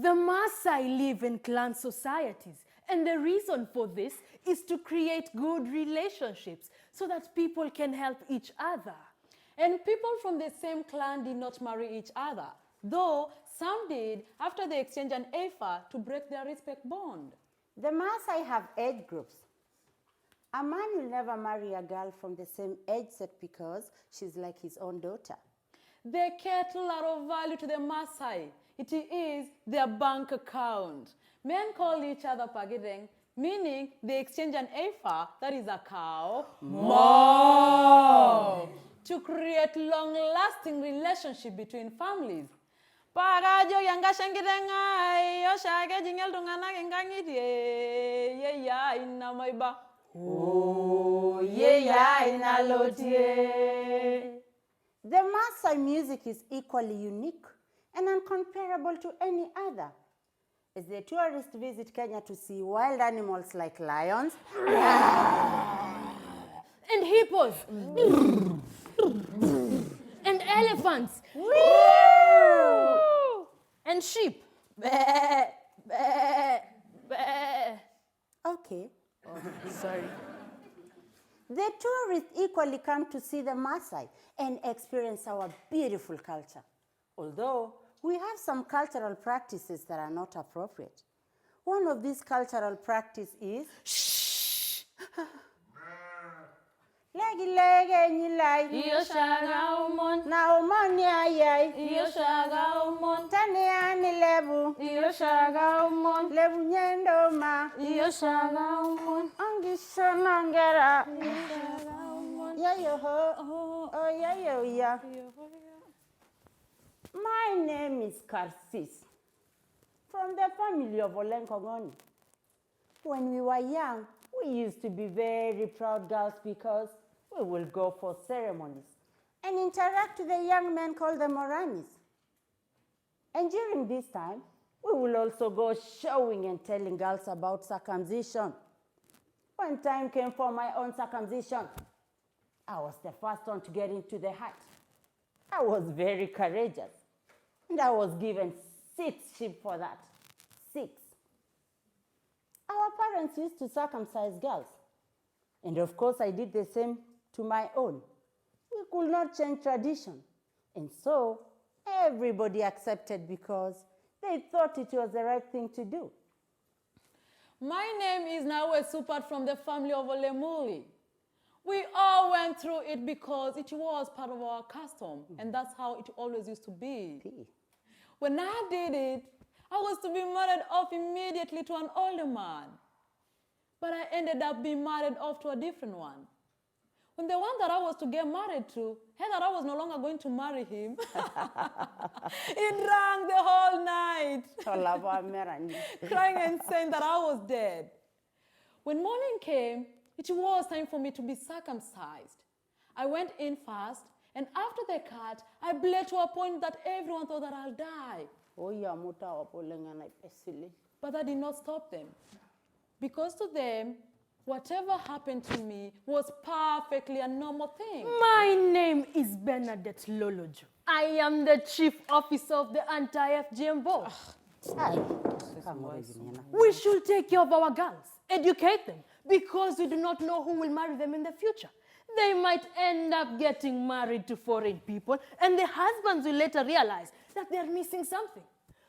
The Maasai live in clan societies, and the reason for this is to create good relationships so that people can help each other. And people from the same clan did not marry each other, though some did after they exchanged an effort to break their respect bond. The Maasai have age groups. A man will never marry a girl from the same age set because she's like his own daughter. The cattle are of value to the Maasai. It is their bank account. Men call each other pagideng, meaning they exchange an efa, that is a cow, Mo, to create long-lasting relationship between families. Pagajo yanga shangidengai, yoshage jingel tungana ngangidie, ye ya ina maiba. Oh, ye ya ina lotie. The Maasai music is equally unique and uncomparable to any other. As the tourists visit Kenya to see wild animals like lions and hippos and elephants and sheep. Okay. Oh, sorry. The tourists equally come to see the Maasai and experience our beautiful culture. Although we have some cultural practices that are not appropriate. One of these cultural practices is shh. Legi legi nyilai. Iyo shaga umon. Na umon yai. Iyo shaga umon. Tani ani lebu. Iyo shaga umon. Lebu nyendo ma. Iyo shaga umon. Angisho nangera. Iyo shaga umon. Yayo ho. Oh yayo ya. My name is Karsis, from the family of Olenkongoni. When we were young, we used to be very proud girls because we will go for ceremonies and interact with the young men called the Moranis. And during this time, we will also go showing and telling girls about circumcision. When time came for my own circumcision, I was the first one to get into the hut. I was very courageous. And I was given 6 sheep for that. 6. Our parents used to circumcise girls. And of course, I did the same to my own. We could not change tradition. And so, everybody accepted because they thought it was the right thing to do. My name is Nawe Supat from the family of Olemuli. We all went through it because it was part of our custom, and that's how it always used to be. When I did it, I was to be married off immediately to an older man. But I ended up being married off to a different one. When the one that I was to get married to heard that I was no longer going to marry him, it rang the whole night, crying and saying that I was dead. When morning came, it was time for me to be circumcised. I went in fast, and after the cut, I bled to a point that everyone thought that I'll die. But that did not stop them. Because to them, whatever happened to me was perfectly a normal thing. My name is Bernadette Lolojo. I am the chief officer of the anti-FGM board. We should take care of our girls, educate them, because we do not know who will marry them in the future. They might end up getting married to foreign people, and the husbands will later realize that they are missing something.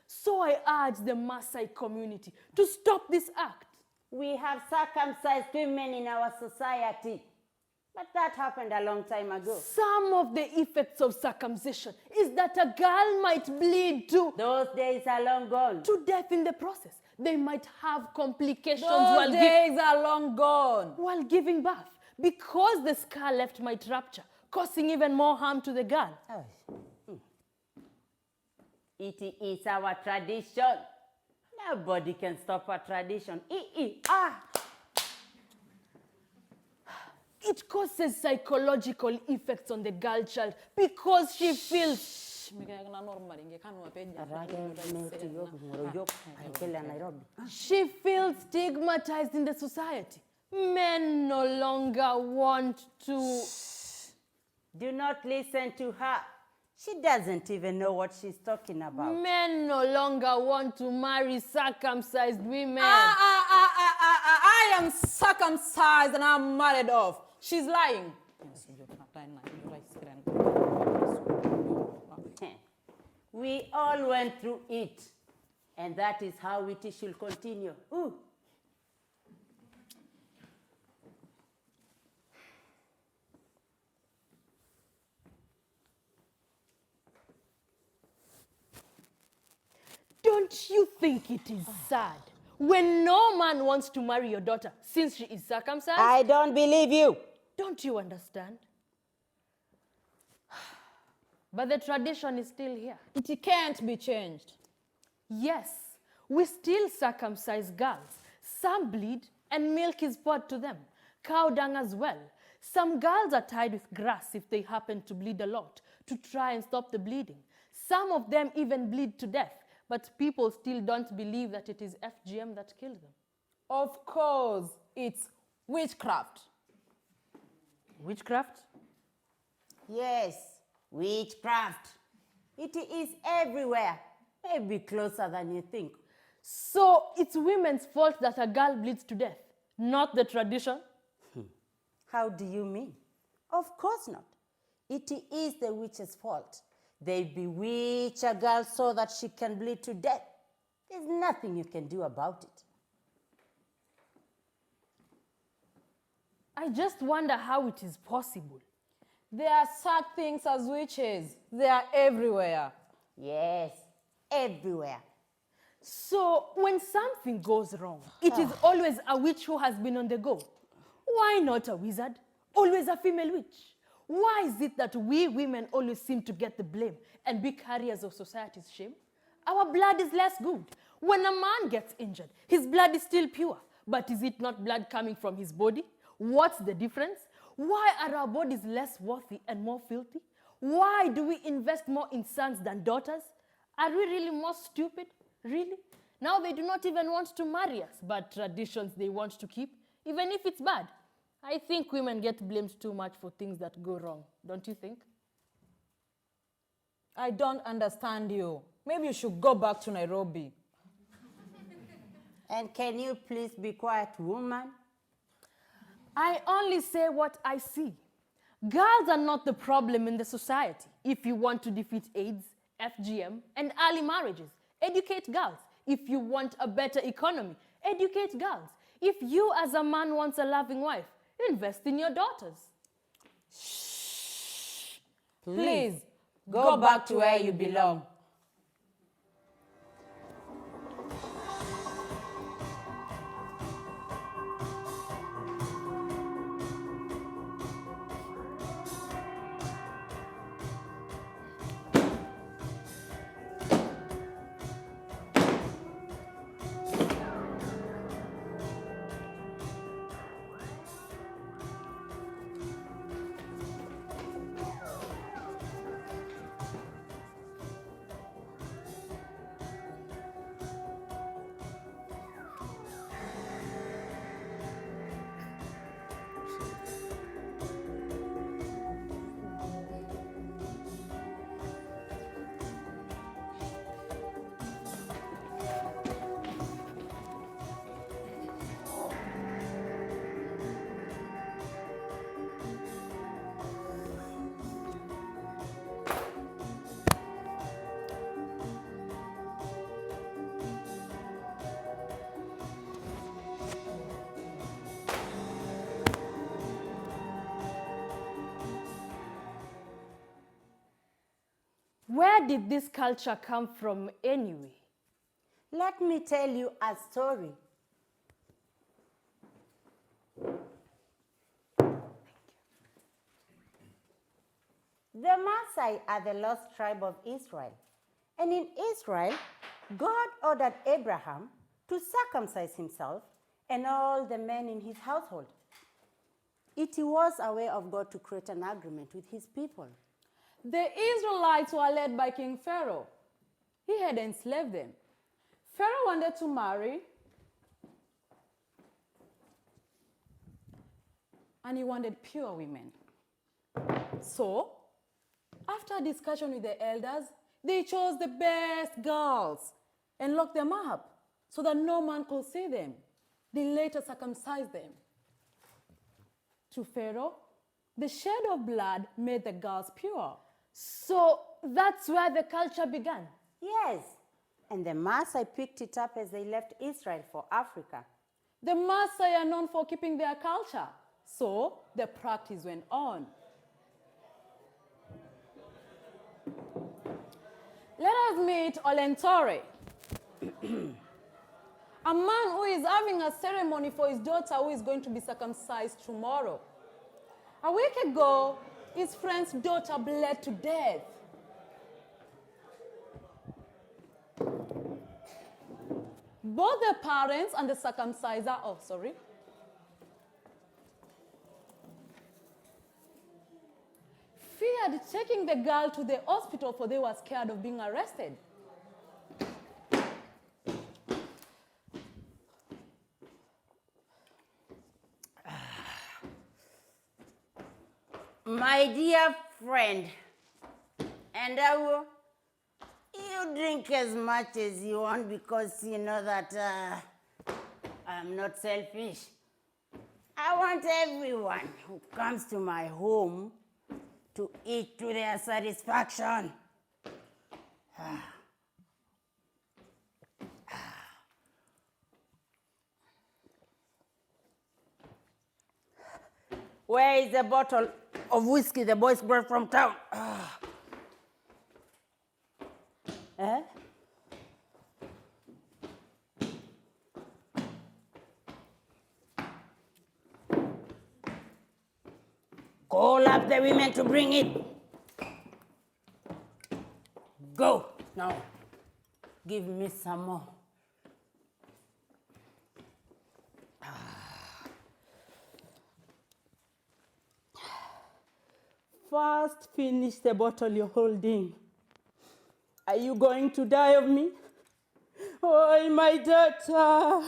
So I urge the Maasai community to stop this act. We have circumcised women in our society, but that happened a long time ago. Some of the effects of circumcision is that a girl might bleed to... Those days are long gone. ...to death in the process. They might have complications Those days are long gone. While giving birth, because the scar left might rupture, causing even more harm to the girl. It is our tradition. Nobody can stop our tradition. It causes psychological effects on the girl child because she feels stigmatized in the society. Men no longer want to... Do not listen to her. She doesn't even know what she's talking about. Men no longer want to marry circumcised women. I am circumcised and I'm married off. She's lying. We all went through it, and that is how it should continue. Ooh. Don't you think it is sad when no man wants to marry your daughter since she is circumcised? I don't believe you. Don't you understand? But the tradition is still here. It can't be changed. Yes, we still circumcise girls. Some bleed and milk is poured to them. Cow dung as well. Some girls are tied with grass if they happen to bleed a lot to try and stop the bleeding. Some of them even bleed to death, but people still don't believe that it is FGM that killed them. Of course, it's witchcraft. Witchcraft? Yes, witchcraft. It is everywhere, maybe closer than you think. So it's women's fault that a girl bleeds to death, not the tradition? How do you mean? Of course not. It is the witch's fault. They bewitch a girl so that she can bleed to death. There's nothing you can do about it. I just wonder how it is possible. There are such things as witches. They are everywhere. Yes, everywhere. So when something goes wrong, it is always a witch who has been on the go. Why not a wizard? Always a female witch. Why is it that we women always seem to get the blame and be carriers of society's shame? Our blood is less good. When a man gets injured, his blood is still pure. But is it not blood coming from his body? What's the difference? Why are our bodies less worthy and more filthy? Why do we invest more in sons than daughters? Are we really more stupid? Really? Now they do not even want to marry us, but traditions they want to keep, even if it's bad. I think women get blamed too much for things that go wrong, don't you think? I don't understand you. Maybe you should go back to Nairobi. And can you please be quiet, woman? I only say what I see. Girls are not the problem in the society. If you want to defeat AIDS, FGM, and early marriages, educate girls. If you want a better economy, educate girls. If you as a man wants a loving wife, invest in your daughters. Please, go back to where you belong. Where did this culture come from anyway? Let me tell you a story. The Maasai are the lost tribe of Israel. And in Israel, God ordered Abraham to circumcise himself and all the men in his household. It was a way of God to create an agreement with his people. The Israelites were led by King Pharaoh. He had enslaved them. Pharaoh wanted to marry, and he wanted pure women. So, a after a discussion with the elders, they chose the best girls and locked them up so that no man could see them. They later circumcised them. To Pharaoh, the shed of blood made the girls pure. So that's where the culture began. Yes, and the Maasai picked it up as they left Israel for Africa. The Maasai are known for keeping their culture, so the practice went on. Let us meet Olentore, a man who is having a ceremony for his daughter who is going to be circumcised tomorrow. A week ago, his friend's daughter bled to death. Both the parents and the circumciser, feared taking the girl to the hospital for they were scared of being arrested. My dear friend, and you drink as much as you want because you know that I'm not selfish. I want everyone who comes to my home to eat to their satisfaction. Where is the bottle of whiskey the boys brought from town? Eh? Call up the women to bring it. Go. Now, give me some more. First, finish the bottle you're holding. Are you going to die of me? Oh, my daughter.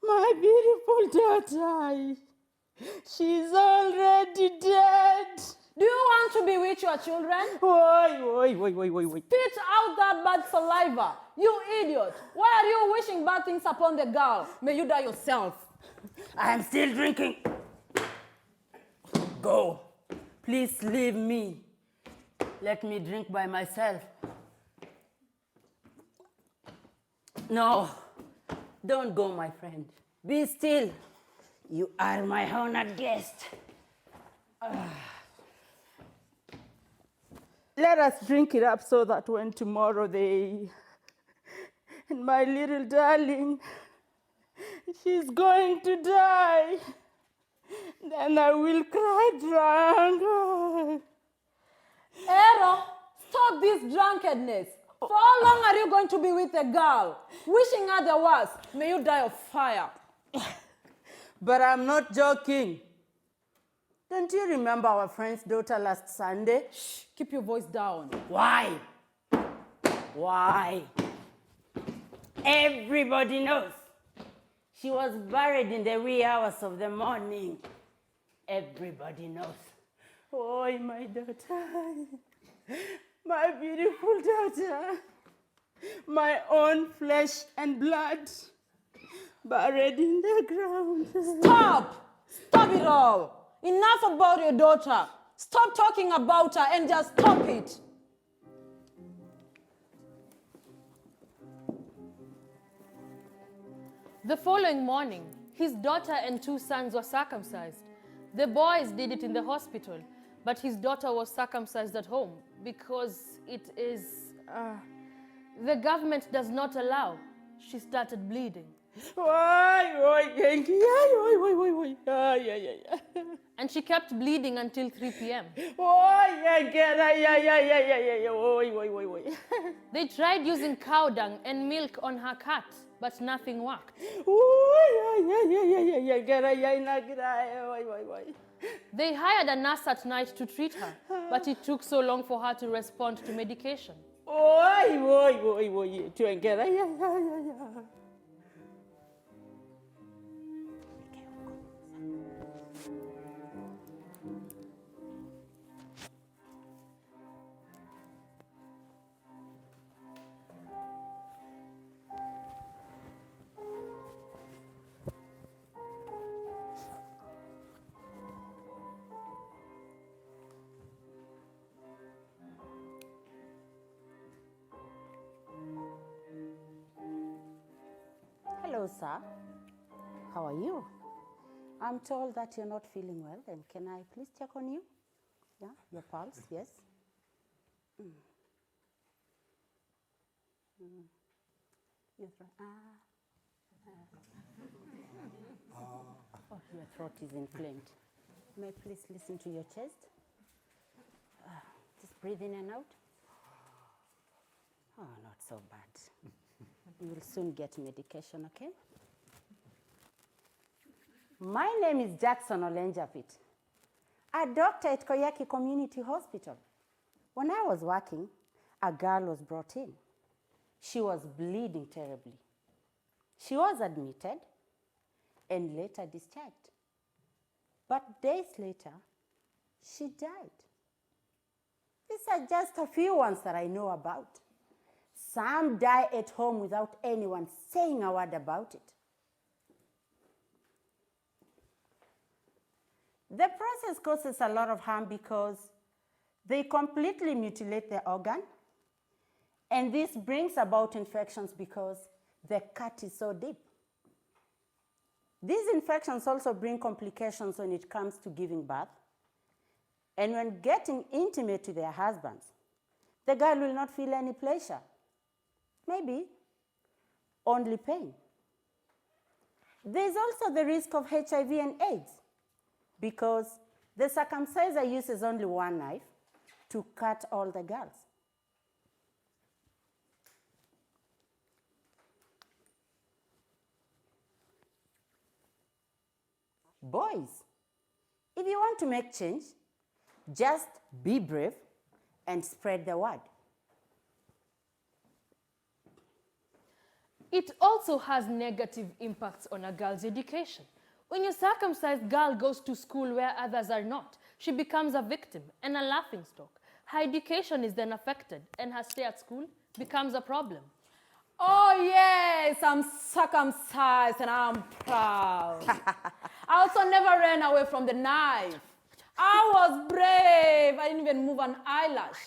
My beautiful daughter. She's already dead. Do you want to be with your children? Wait. Spit out that bad saliva. You idiot. Why are you wishing bad things upon the girl? May you die yourself. I am still drinking. Go. Please leave me. Let me drink by myself. No, don't go, my friend. Be still. You are my honored guest. Let us drink it up so that when tomorrow and my little darling, she's going to die, then I will cry drunk. Ero, stop this drunkenness. For how long are you going to be with a girl? Wishing her the worst. May you die of fire. But I'm not joking. Don't you remember our friend's daughter last Sunday? Shh, keep your voice down. Why? Everybody knows. She was buried in the wee hours of the morning. Everybody knows. Oh, my daughter. My beautiful daughter. My own flesh and blood. Buried in the ground. Stop! Stop it all! Enough about your daughter. Stop talking about her and just stop it. The following morning, his daughter and 2 sons were circumcised. The boys did it in the hospital, but his daughter was circumcised at home because the government does not allow. She started bleeding. And she kept bleeding until 3 p.m. They tried using cow dung and milk on her cut, but nothing worked. They hired a nurse at night to treat her, but it took so long for her to respond to medication. Hello, sir. How are you? I'm told that you're not feeling well, and can I please check on you? Yeah, your pulse, yes. Your throat. Oh, your throat is inflamed. May I please listen to your chest? Just breathe in and out. Oh, not so bad. You will soon get medication, okay? My name is Jackson Olenjapit, a doctor at Koyaki Community Hospital. When I was working, a girl was brought in. She was bleeding terribly. She was admitted and later discharged. But days later, she died. These are just a few ones that I know about. Some die at home without anyone saying a word about it. The process causes a lot of harm because they completely mutilate the organ, and this brings about infections because the cut is so deep. These infections also bring complications when it comes to giving birth, and when getting intimate to their husbands, the girl will not feel any pleasure, maybe only pain. There's also the risk of HIV and AIDS, because the circumciser uses only one knife to cut all the girls. Boys, if you want to make change, just be brave and spread the word. It also has negative impacts on a girl's education. When a circumcised girl goes to school where others are not, she becomes a victim and a laughingstock. Her education is then affected, and her stay at school becomes a problem. Oh yes, I'm circumcised and I'm proud. I also never ran away from the knife. I was brave. I didn't even move an eyelash.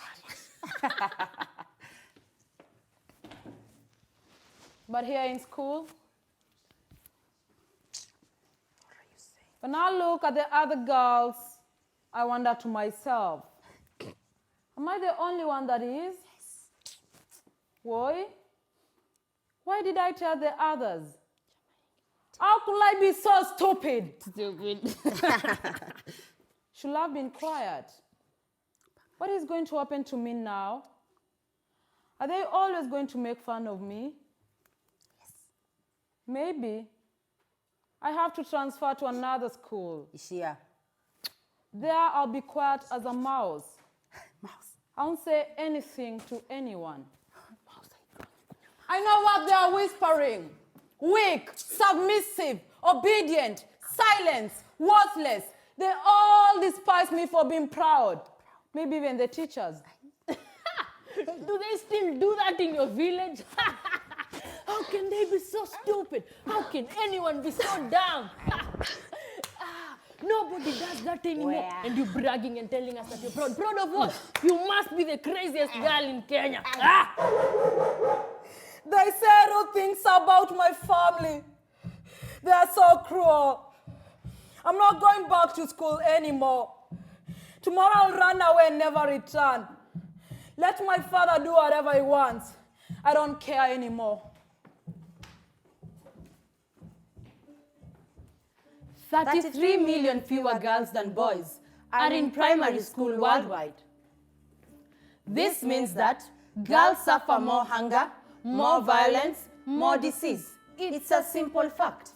But here in school, when I look at the other girls, I wonder to myself, am I the only one that is? Why? Why did I tell the others? How could I be so stupid? Should I have been quiet? What is going to happen to me now? Are they always going to make fun of me? Yes. Maybe I have to transfer to another school. Ishia. There I'll be quiet as a mouse. Mouse. I won't say anything to anyone. I know what they are whispering. Weak, submissive, obedient, silent, worthless. They all despise me for being proud. Maybe even the teachers. Do they still do that in your village? How can they be so stupid? How can anyone be so dumb? Nobody does that anymore. Where? And you bragging and telling us that you're proud. Proud of what? You must be the craziest girl in Kenya. They say rude things about my family. They are so cruel. I'm not going back to school anymore. Tomorrow I'll run away and never return. Let my father do whatever he wants. I don't care anymore. 33 million fewer girls than boys are in primary school worldwide. This means that girls suffer more hunger, more violence, more disease. It's a simple fact.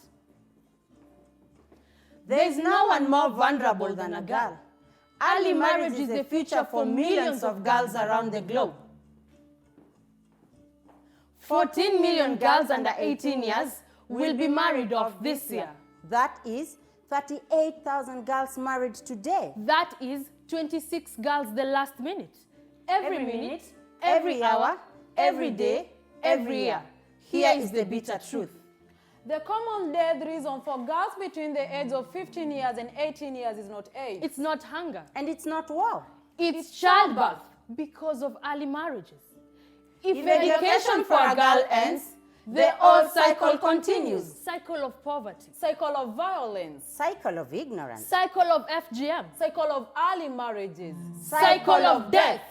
There is no one more vulnerable than a girl. Early marriage is the future for millions of girls around the globe. 14 million girls under 18 years will be married off this year. That is 38,000 girls married today. That is 26 girls the last minute. Every minute, every hour, every day, every year. Here is the bitter truth. The common death reason for girls between the age of 15 years and 18 years is not age. It's not hunger. And it's not war. It's childbirth because of early marriages. If education for a girl ends, The old cycle continues. Cycle of poverty. Cycle of violence. Cycle of ignorance. Cycle of FGM. Cycle of early marriages. Cycle of death.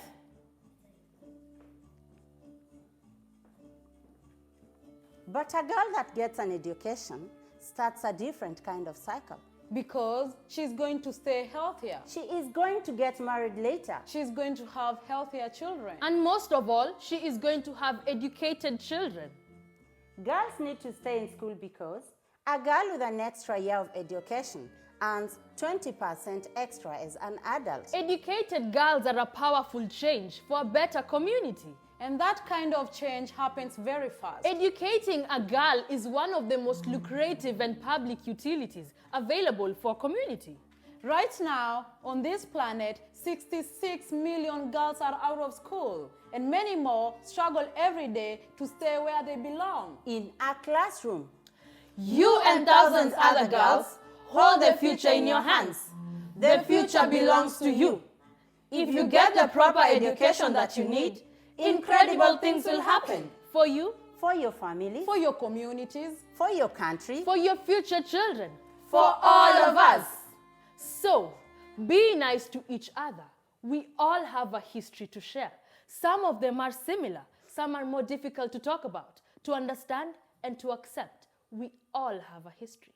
But a girl that gets an education starts a different kind of cycle. Because she's going to stay healthier. She is going to get married later. She's going to have healthier children. And most of all, she is going to have educated children. Girls need to stay in school because a girl with an extra year of education earns 20% extra as an adult. Educated girls are a powerful change for a better community. And that kind of change happens very fast. Educating a girl is one of the most lucrative and public utilities available for community. Right now, on this planet, 66 million girls are out of school, and many more struggle every day to stay where they belong. In a classroom, You and thousands other girls hold the future in your hands. The future belongs to you. If you get the proper education that you need, incredible things will happen for you, for your family, For your communities, for your country, for your future children, for all of us. So, be nice to each other. We all have a history to share. Some of them are similar, some are more difficult to talk about, to understand, and to accept. We all have a history.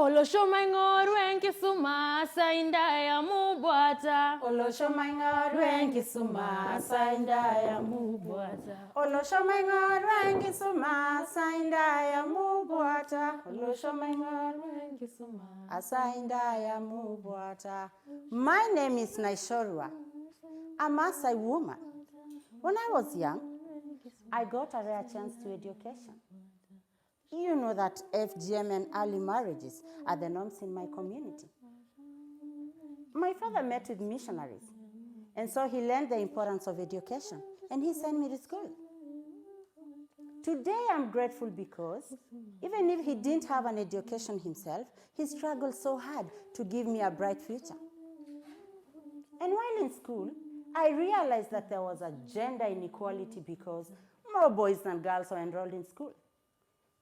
Olosho maingor wenki sumasa indaya mubwata. Olosho maingor wengi suma saindaya mubwata. Olosho maingor wengi suma saindaya mubwata. Olosho maingor wengi suma saindaya mubwata. My name is Nashulai, a Maasai woman. When I was young, I got a rare chance to education. You know that FGM and early marriages are the norms in my community. My father met with missionaries, and so he learned the importance of education, and he sent me to school. Today I'm grateful because even if he didn't have an education himself, he struggled so hard to give me a bright future. And while in school, I realized that there was a gender inequality because more boys than girls were enrolled in school.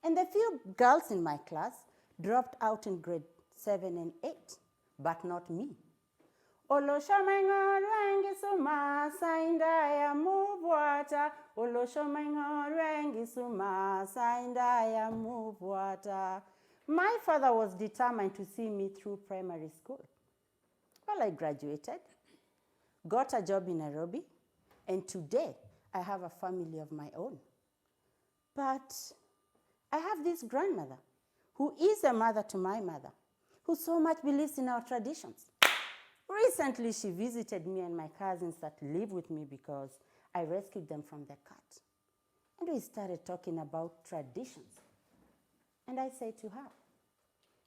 And the few girls in my class dropped out in grade 7 and 8, but not me. Olosho maingor wengi suma saindaya mubwata. Olosho maingor wengi suma saindaya mubwata. My father was determined to see me through primary school. Well, I graduated, got a job in Nairobi, and today I have a family of my own. But I have this grandmother who is a mother to my mother, who so much believes in our traditions. Recently, she visited me and my cousins that live with me because I rescued them from the cat. And we started talking about traditions. And I said to her,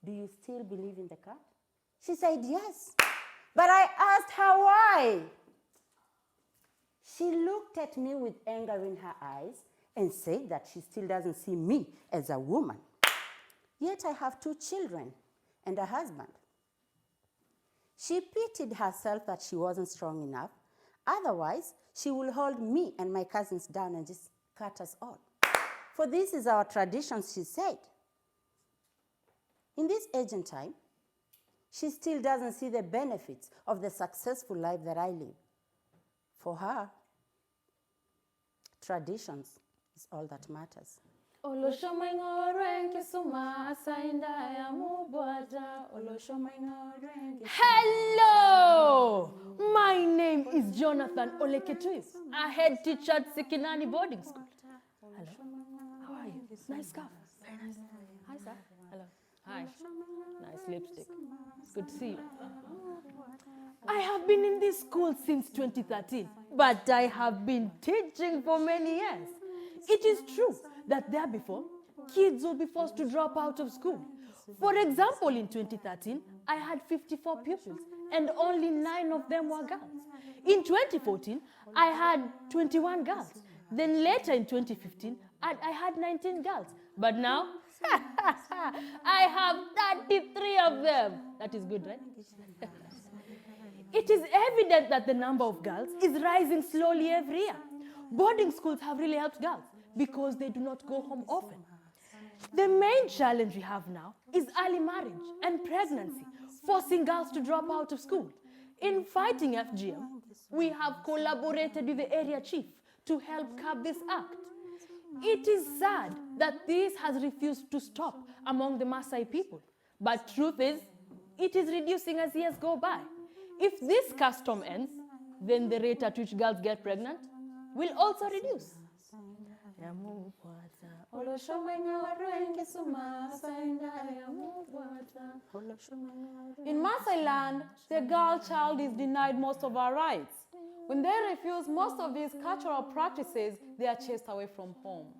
"Do you still believe in the cat?" She said, "Yes." But I asked her why. She looked at me with anger in her eyes and said that she still doesn't see me as a woman. Yet I have 2 children and a husband. She pitied herself that she wasn't strong enough. Otherwise, she will hold me and my cousins down and just cut us all. For this is our tradition, she said. In this age and time, she still doesn't see the benefits of the successful life that I live. For her, traditions is all that matters. Hello! My name is Jonathan Oleketui, a head teacher at Sikinani Boarding School. Hello. How are you? Nice scarf. Very nice. Hi, sir. Hello. Hi. Nice lipstick. It's good to see you. I have been in this school since 2013, but I have been teaching for many years. It is true that there before, kids would be forced to drop out of school. For example, in 2013, I had 54 pupils and only 9 of them were girls. In 2014, I had 21 girls. Then later in 2015, I had 19 girls. But now, I have 33 of them. That is good, right? It is evident that the number of girls is rising slowly every year. Boarding schools have really helped girls because they do not go home often. The main challenge we have now is early marriage and pregnancy, forcing girls to drop out of school. In fighting FGM, we have collaborated with the area chief to help curb this act. It is sad that this has refused to stop among the Maasai people. But truth is, it is reducing as years go by. If this custom ends, then the rate at which girls get pregnant will also reduce. In Maasai land, the girl child is denied most of her rights. When they refuse most of these cultural practices, they are chased away from home.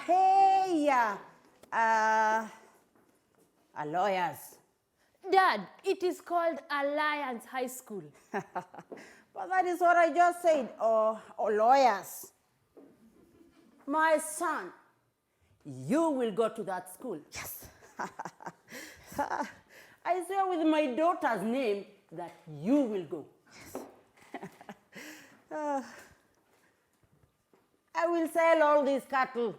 Hey, lawyers. Dad, it is called Alliance High School. But that is what I just said, lawyers. My son, you will go to that school. Yes. I say with my daughter's name that you will go. Yes. I will sell all these cattle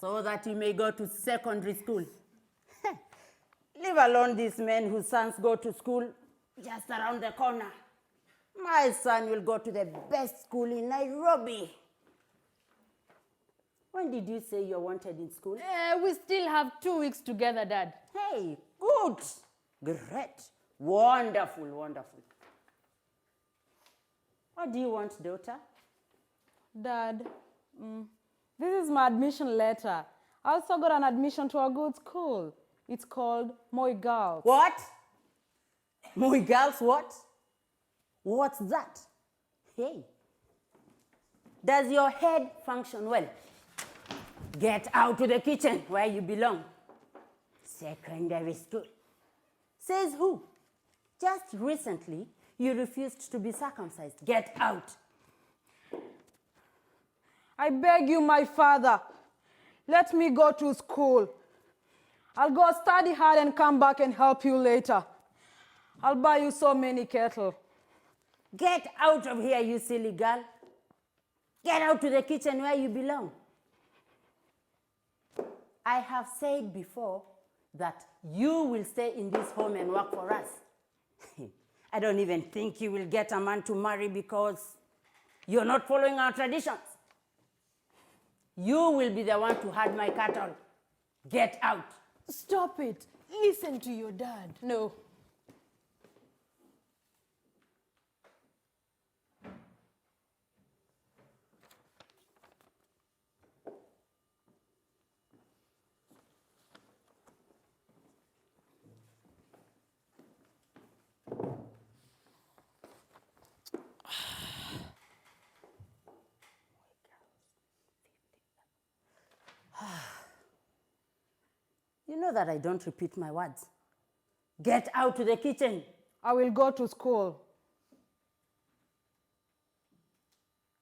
so that you may go to secondary school. Leave alone these men whose sons go to school just around the corner. My son will go to the best school in Nairobi. When did you say you're wanted in school? We still have 2 weeks together, Dad. Hey, good. Great. Wonderful, wonderful. What do you want, daughter? Dad, this is my admission letter. I also got an admission to a good school. It's called Moi Girls. What? Moi Girls what? What's that? Hey. Does your head function well? Get out to the kitchen where you belong. Secondary school. Says who? Just recently, you refused to be circumcised. Get out. I beg you, my father, let me go to school. I'll go study hard and come back and help you later. I'll buy you so many cattle. Get out of here, you silly girl. Get out to the kitchen where you belong. I have said before that you will stay in this home and work for us. I don't even think you will get a man to marry because you're not following our traditions. You will be the one to herd my cattle. Get out. Stop it. Listen to your dad. No. You know that I don't repeat my words. Get out to the kitchen. I will go to school.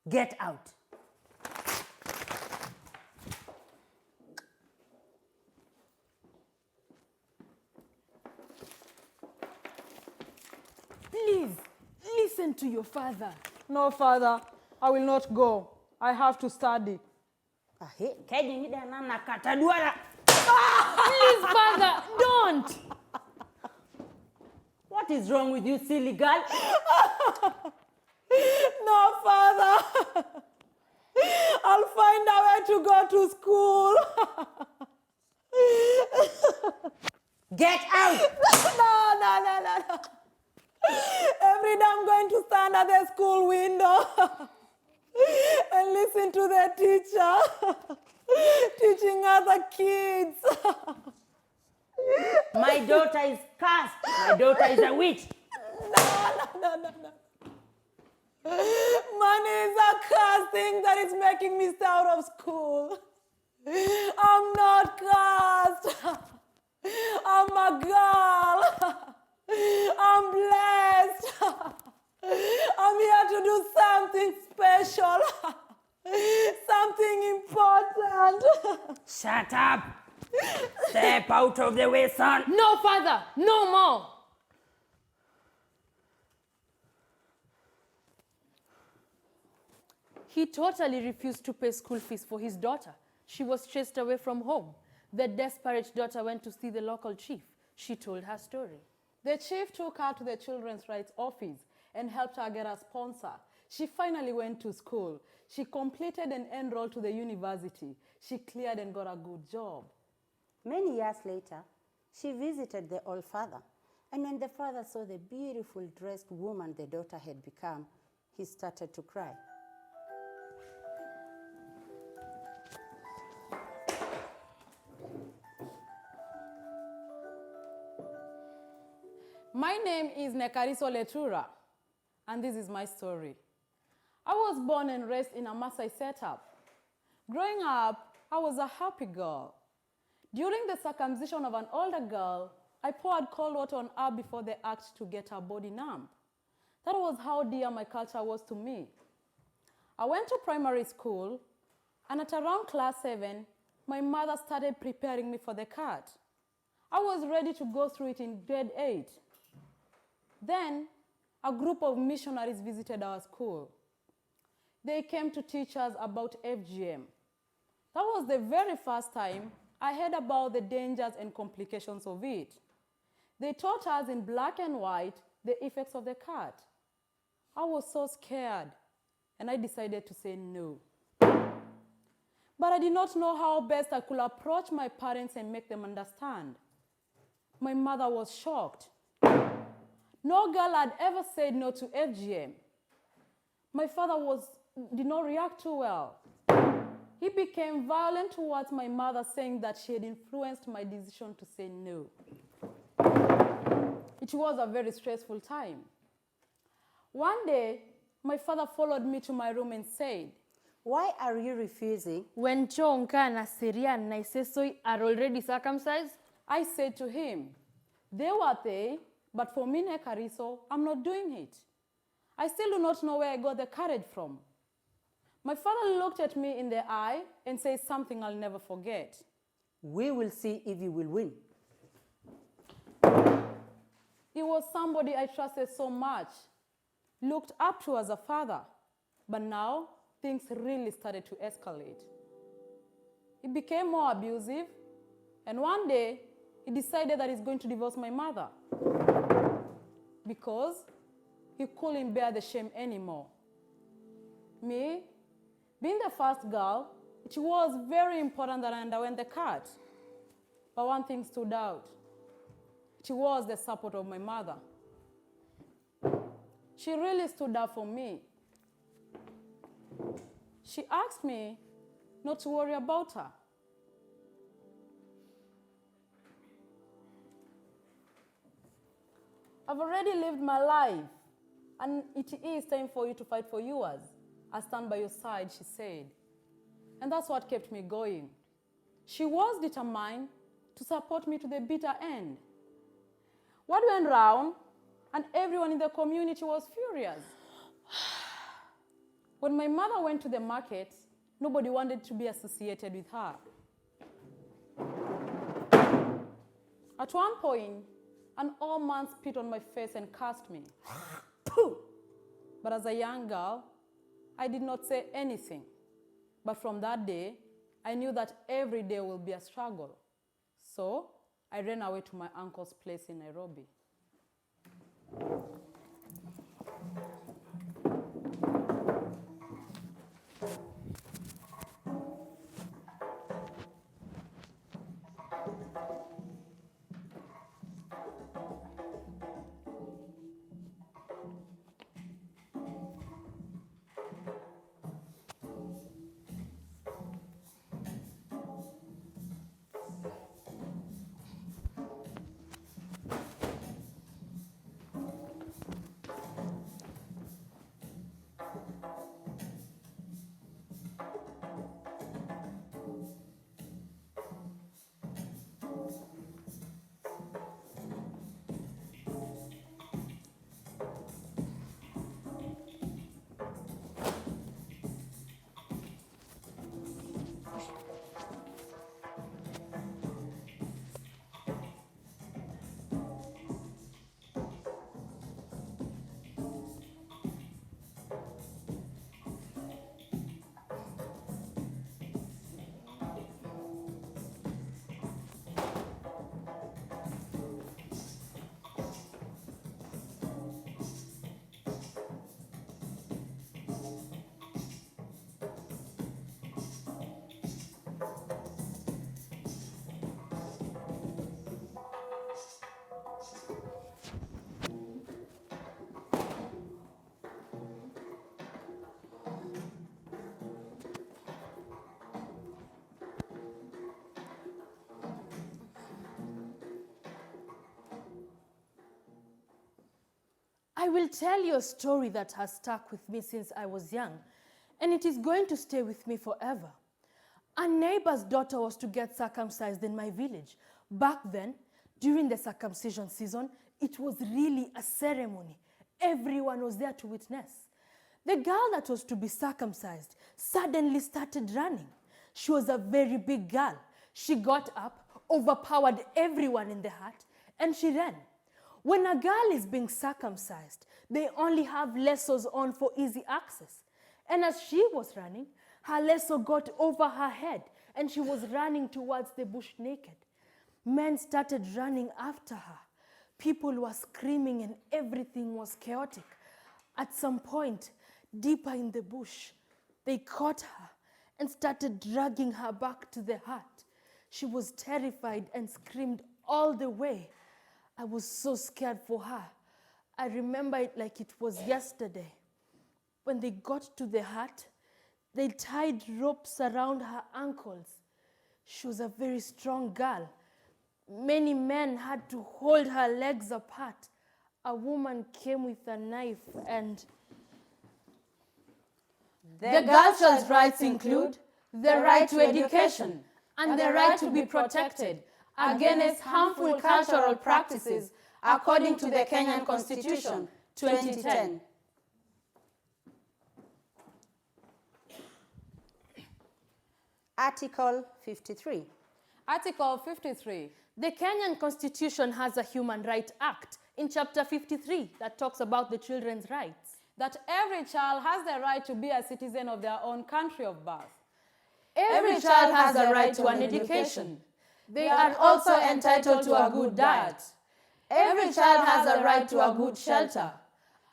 Get out. Please, listen to your father. No, father, I will not go. I have to study. Please, father, don't. What is wrong with you, silly girl? No, father. I'll find a way to go to school. Get out. No. Every day I'm going to stand at the school window and listen to the teacher teaching other kids. My daughter is cursed. My daughter is a witch. No. Money is a cursed thing that is making me stay out of school. I'm not cursed. I'm a girl. I'm blessed. I'm here to do something special. Something important. Shut up. Step out of the way, son. No, father, no more. He totally refused to pay school fees for his daughter. She was chased away from home. The desperate daughter went to see the local chief. She told her story. The chief took her to the children's rights office and helped her get a sponsor. She finally went to school. She completed and enrolled to the university. She cleared and got a good job. Many years later, she visited the old father. And when the father saw the beautiful dressed woman the daughter had become, he started to cry. My name is Nekariso Letura, and this is my story. I was born and raised in a Maasai setup. Growing up, I was a happy girl. During the circumcision of an older girl, I poured cold water on her before the act to get her body numb. That was how dear my culture was to me. I went to primary school, and at around class 7, my mother started preparing me for the cut. I was ready to go through it in grade 8. Then, a group of missionaries visited our school. they came to teach us about FGM. That was the very first time I heard about the dangers and complications of it. They taught us in black and white the effects of the cut. I was so scared, and I decided to say no. But I did not know how best I could approach my parents and make them understand. My mother was shocked. No girl had ever said no to FGM. My father did not react too well. He became violent towards my mother, saying that she had influenced my decision to say no. It was a very stressful time. One day, my father followed me to my room and said, Why are you refusing? When Chonka and Assyria and Naisesoi are already circumcised, I said to him, they were they, but for me, Nekariso, I'm not doing it. I still do not know where I got the courage from. My father looked at me in the eye and said something I'll never forget. We will see if you will win. He was somebody I trusted so much, looked up to as a father, but now things really started to escalate. He became more abusive, and one day he decided that he's going to divorce my mother because he couldn't bear the shame anymore. Me, being the first girl, it was very important that I underwent the cut. But one thing stood out. It was the support of my mother. She really stood up for me. She asked me not to worry about her. I've already lived my life, and it is time for you to fight for yours. I stand by your side, she said. And that's what kept me going. She was determined to support me to the bitter end. Word went round, and everyone in the community was furious. When my mother went to the market, nobody wanted to be associated with her. At one point, an old man spit on my face and cursed me. But as a young girl, I did not say anything. But from that day, I knew that every day will be a struggle. So I ran away to my uncle's place in Nairobi. I will tell you a story that has stuck with me since I was young, and it is going to stay with me forever. A neighbor's daughter was to get circumcised in my village. Back then, during the circumcision season, it was really a ceremony. Everyone was there to witness. The girl that was to be circumcised suddenly started running. She was a very big girl. She got up, overpowered everyone in the hut, and she ran. When a girl is being circumcised, they only have lassos on for easy access. And as she was running, her lasso got over her head and she was running towards the bush naked. Men started running after her. People were screaming and everything was chaotic. At some point, deeper in the bush, they caught her and started dragging her back to the hut. She was terrified and screamed all the way. I was so scared for her. I remember it like it was yesterday. When they got to the hut, they tied ropes around her ankles. She was a very strong girl. Many men had to hold her legs apart. A woman came with a knife and... The girls' rights include the right to education and the right to be protected against harmful cultural practices according to the Kenyan Constitution, 2010. Article 53. Article 53. The Kenyan Constitution has a Human Rights Act in Chapter 53 that talks about the children's rights. That every child has the right to be a citizen of their own country of birth. Every child has a right to an education. They are also entitled to a good diet. Every child has a right to a good shelter.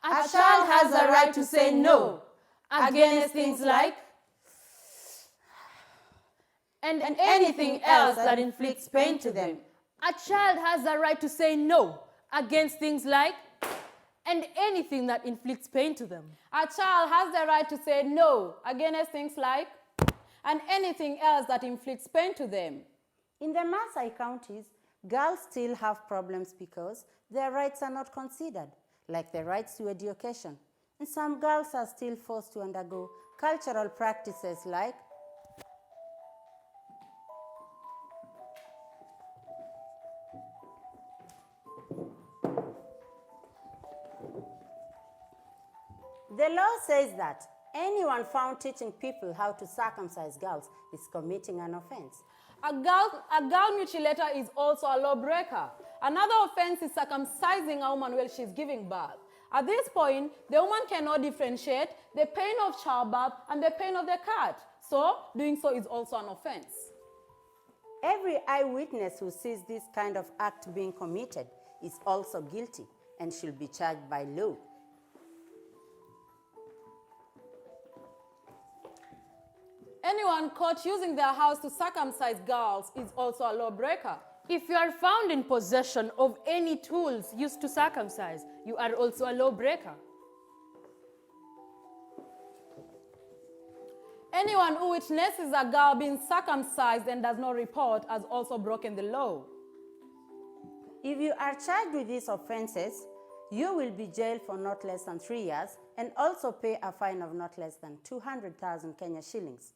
A child has a right to say no against things like and anything else that inflicts pain to them. A child has a right to say no against things like and anything that inflicts pain to them. A child has the right to say no against things like and anything else that inflicts pain to them. In the Maasai counties, girls still have problems because their rights are not considered, like the rights to education. And some girls are still forced to undergo cultural practices like the law says that anyone found teaching people how to circumcise girls is committing an offense. A girl mutilator is also a lawbreaker. Another offense is circumcising a woman while she's giving birth. At this point, the woman cannot differentiate the pain of childbirth and the pain of the cut. So, doing so is also an offense. Every eyewitness who sees this kind of act being committed is also guilty and should be charged by law. Anyone caught using their house to circumcise girls is also a lawbreaker. If you are found in possession of any tools used to circumcise, you are also a lawbreaker. Anyone who witnesses a girl being circumcised and does not report has also broken the law. If you are charged with these offenses, you will be jailed for not less than 3 years and also pay a fine of not less than 200,000 Kenya shillings.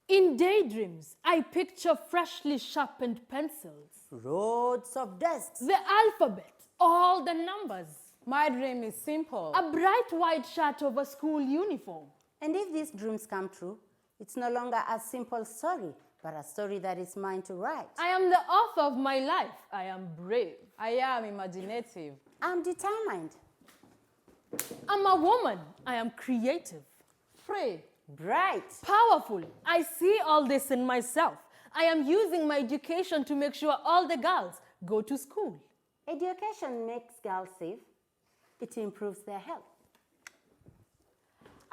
In daydreams, I picture freshly sharpened pencils, Roads of desks. the alphabet, all the numbers, My dream is simple. a bright white shirt over school uniform. And if these dreams come true, it's no longer a simple story, but a story that is mine to write. I am the author of my life. I am brave. I am imaginative. I'm determined, I'm a woman. I am creative. Free. bright, Powerful. I see all this in myself. I am using my education to make sure all the girls go to school. Education makes girls safe. It improves their health.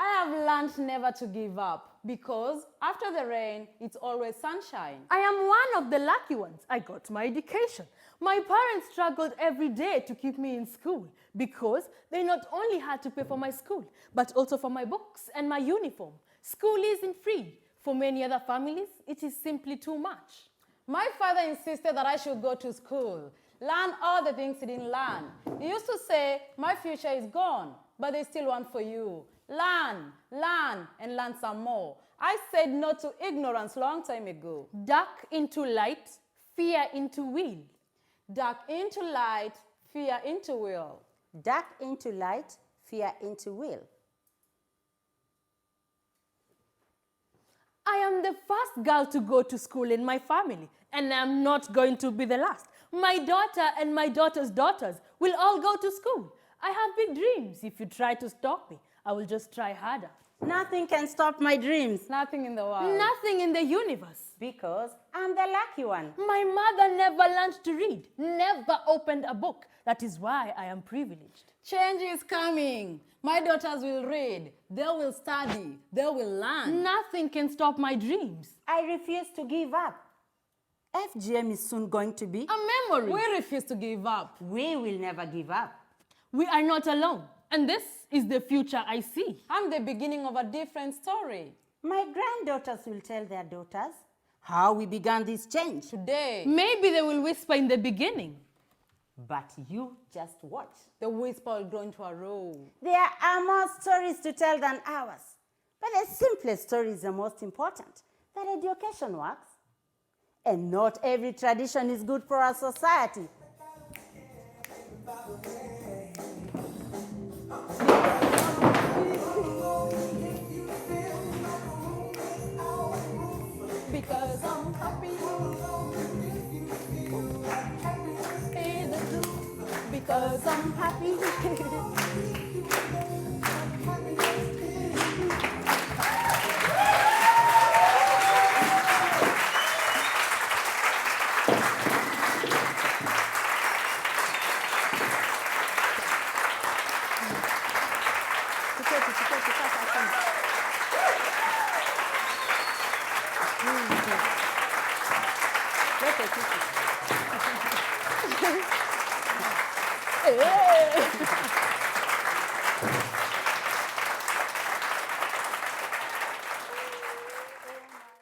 I have learned never to give up because after the rain, it's always sunshine. I am one of the lucky ones. I got my education. My parents struggled every day to keep me in school because they not only had to pay for my school, but also for my books and my uniform. School isn't free. For many other families, it is simply too much. My father insisted that I should go to school, learn all the things he didn't learn. He used to say, my future is gone, but there's still one for you. Learn, learn, and learn some more. I said no to ignorance long time ago. Dark into light, fear into will. Dark into light, fear into will. Dark into light, fear into will. I am the first girl to go to school in my family, and I'm not going to be the last. My daughter and my daughter's daughters will all go to school. I have big dreams. If you try to stop me, I will just try harder. Nothing can stop my dreams Nothing in the world. Nothing in the universe. because I'm the lucky one. My mother never learned to read, never opened a book. That is why I am privileged. Change is coming. My daughters will read. They will study. They will learn. Nothing can stop my dreams. I refuse to give up. FGM is soon going to be. A memory. We refuse to give up. We will never give up. We are not alone. And this is the future I see. I'm the beginning of a different story. My granddaughters will tell their daughters how we began this change. Today, Maybe they will whisper in the beginning. But you just watch. the whisper will grow into a roar. There are more stories to tell than ours. But the simplest story is the most important, that education works. And not every tradition is good for our society. Because I'm happy. Because I'm happy. Hey.